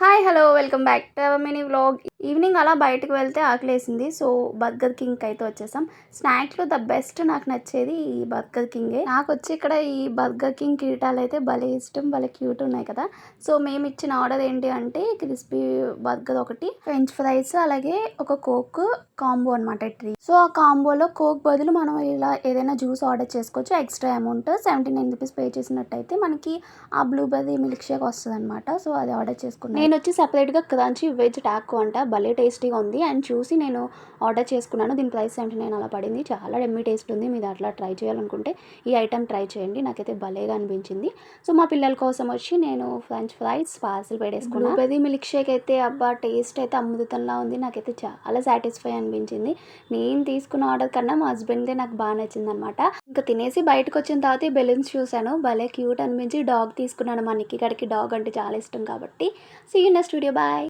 Hi hello welcome back to our mini vlog. Evening అలా బయటకు వెళ్తే ఆకలేసింది. సో బర్గర్ కింగ్ అయితే వచ్చేసాం. స్నాక్స్లో ద బెస్ట్ నాకు నచ్చేది ఈ బర్గర్ కింగే. నాకు వచ్చి ఇక్కడ ఈ బర్గర్ కింగ్ కిరీటాలు అయితే భలే ఇష్టం, భలే క్యూట్ ఉన్నాయి కదా. సో మేము ఇచ్చిన ఆర్డర్ ఏంటి అంటే క్రిస్పీ బర్గర్ ఒకటి, ఫ్రెంచ్ ఫ్రైస్, అలాగే ఒక కోక్ కాంబో అనమాట. ట్రీ. సో ఆ కాంబోలో కోక్ బదులు మనం ఇలా ఏదైనా జ్యూస్ ఆర్డర్ చేసుకోవచ్చు. ఎక్స్ట్రా అమౌంట్ 79 రూపీస్ పే చేసినట్టయితే మనకి ఆ బ్లూబెర్రీ మిల్క్ షేక్ వస్తుంది అనమాట. సో అది ఆర్డర్ చేసుకున్నాను. నేను వచ్చి సపరేట్గా క్రంచీ వెజ్ టాకో అంట, భలే టేస్టీగా ఉంది అండ్ చూసి నేను ఆర్డర్ చేసుకున్నాను. దీని ప్రైస్ 79 అలా పడింది. చాలా ఎమ్మీ టేస్ట్ ఉంది. మీరు అట్లా ట్రై చేయాలనుకుంటే ఈ ఐటమ్ ట్రై చేయండి. నాకైతే భలేగా అనిపించింది. సో మా పిల్లల కోసం వచ్చి నేను ఫ్రెంచ్ ఫ్రైస్ పార్సిల్ పెట్టేసుకున్నాను. బ్లూబెర్రీ మిల్క్ షేక్ అయితే అబ్బా టేస్ట్ అయితే అమృతంలా ఉంది. నాకైతే చాలా సాటిస్ఫై అనిపించింది. నేను తీసుకున్న ఆర్డర్ కన్నా మా హస్బెండ్దే నాకు బాగా నచ్చింది అనమాట. ఇంకా తినేసి బయటకు వచ్చిన తర్వాత ఈ బెలూన్స్ చూశాను, భలే క్యూట్ అనిపించి డాగ్ తీసుకున్నాను. మా నిక్కి గడికి డాగ్ అంటే చాలా ఇష్టం కాబట్టి. See you in next video. Bye.